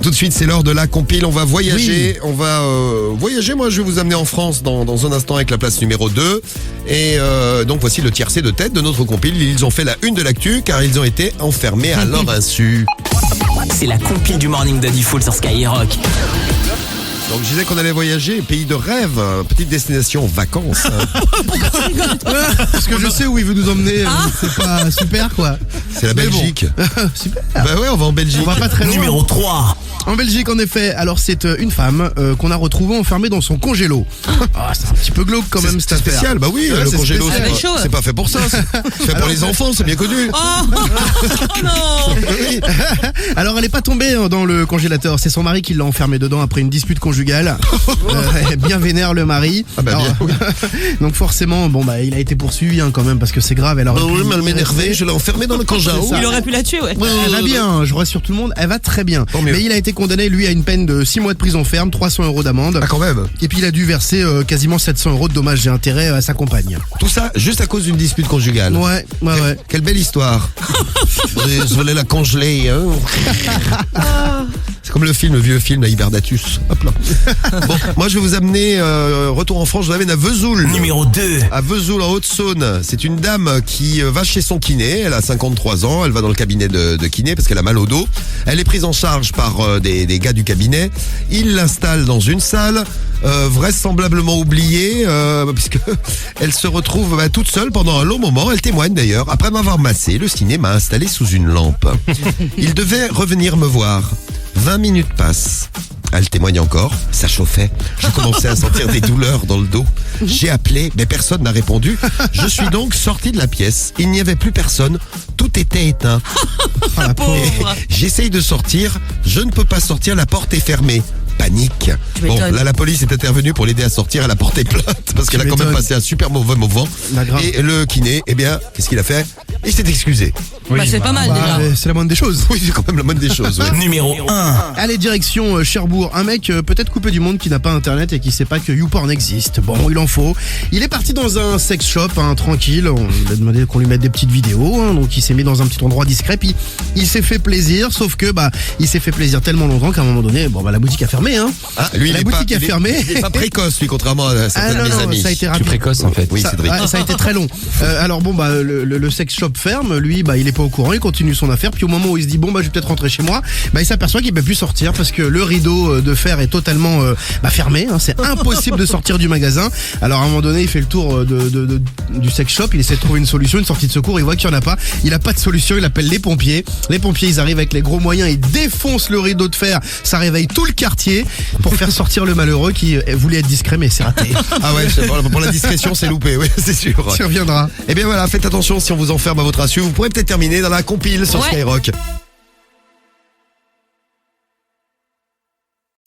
tout de suite, c'est l'heure de la compile. On va voyager. On va voyager. Moi, je vais vous amener en France dans un instant avec la place numéro 2. Et donc, voici le tiercé de tête de notre compile. Ils ont fait la une de l'actu car ils ont été enfermés à leur insu. C'est la compile du Morning de Diffoul sur Skyrock. Donc, je disais qu'on allait voyager, pays de rêve, petite destination vacances. Parce que je sais où il veut nous emmener, c'est pas super quoi. C'est la Belgique. Super. Bah ouais, on va en Belgique. On va pas très loin. Numéro 3. En Belgique, en effet, alors c'est une femme qu'on a retrouvée enfermée dans son congélo. Ah, c'est un petit peu glauque quand même C'est cette affaire. spécial, bah oui, Ouais, le c'est congélo, spécial. c'est pas fait pour ça. C'est fait pour les enfants, c'est bien connu. Non. Oui. Alors elle est pas tombée dans le congélateur, c'est son mari qui l'a enfermée dedans après une dispute conjugale. Bien vénère le mari. Ah bah Alors, bien, oui. donc forcément, bon bah il a été poursuivi quand même parce que c'est grave. Elle aurait Bah pu oui, mais elle y m'énervait, rester. je l'ai enfermé dans le congélo. C'est ça. Il aurait pu la tuer, ouais. Elle va bien, je rassure tout le monde, elle va très bien. Tant mieux. Mais il a été condamné, lui, à une peine de 6 mois de prison ferme, 300 € d'amende. Ah quand même. Et puis il a dû verser quasiment 700 € de dommages et intérêts à sa compagne. Tout ça juste à cause d'une dispute conjugale. Ouais. Quelle belle histoire. Je voulais la congeler. Hein. C'est comme le vieux film, la Hibernatus. Hop là. Bon, moi je vais vous amener, retour en France, je vous amène à Vesoul. Numéro 2. À Vesoul, en Haute-Saône. C'est une dame qui va chez son kiné. Elle a 53 ans. Elle va dans le cabinet de kiné parce qu'elle a mal au dos. Elle est prise en charge par des gars du cabinet. Ils l'installent dans une salle, vraisemblablement oubliée, puisque elle se retrouve toute seule pendant un long moment. Elle témoigne d'ailleurs. Après m'avoir massé, le kiné m'a installé sous une lampe. Il devait revenir me voir. 20 minutes passent. Elle témoigne encore, ça chauffait. Je commençais à sentir des douleurs dans le dos. J'ai appelé, mais personne n'a répondu. Je suis donc sorti de la pièce. Il n'y avait plus personne. Tout était éteint. Pauvre. J'essaye de sortir. Je ne peux pas sortir. La porte est fermée. Panique. Tu Bon, m'étonnes. là, la police est intervenue pour l'aider à sortir. Elle a porté plainte parce qu'elle a quand même m'étonnes. passé un super mauvais moment. Bah, grave. Et le kiné, eh bien, qu'est-ce qu'il a fait? Il s'est excusé. Bah, c'est pas mal déjà. C'est la moindre des choses. Oui, c'est quand même la moindre des choses. ouais. Numéro 1. Allez, direction Cherbourg. Un mec peut-être coupé du monde qui n'a pas internet et qui sait pas que YouPorn existe. Bon, il en faut. Il est parti dans un sex shop, tranquille. On lui a demandé qu'on lui mette des petites vidéos. Donc il s'est mis dans un petit endroit discret. Puis il s'est fait plaisir. Sauf que il s'est fait plaisir tellement longtemps qu'à un moment donné, la boutique a fermé. Ah, lui, La il est boutique pas, a fermé. Il est pas précoce, lui, contrairement à certains de mes amis. ça a été Tu rapide. précoce en fait. Oui, Ça, Cédric. ça a été très long. Alors le sex shop ferme, lui il est pas au courant, il continue son affaire, puis au moment où il se dit je vais peut-être rentrer chez moi, il s'aperçoit qu'il peut plus sortir parce que le rideau de fer est totalement fermé, c'est impossible de sortir du magasin. Alors à un moment donné il fait le tour du sex shop, il essaie de trouver une solution, une sortie de secours, il voit qu'il y en a pas, il a pas de solution, il appelle les pompiers ils arrivent avec les gros moyens, ils défoncent le rideau de fer, ça réveille tout le quartier pour faire sortir le malheureux qui voulait être discret mais c'est raté. Ah ouais, pour la discrétion, c'est loupé, oui, c'est sûr. Tu reviendras. Eh bien voilà, faites attention si on vous enferme à votre insu. Vous pourrez peut-être terminer dans la compile sur Ouais. Skyrock.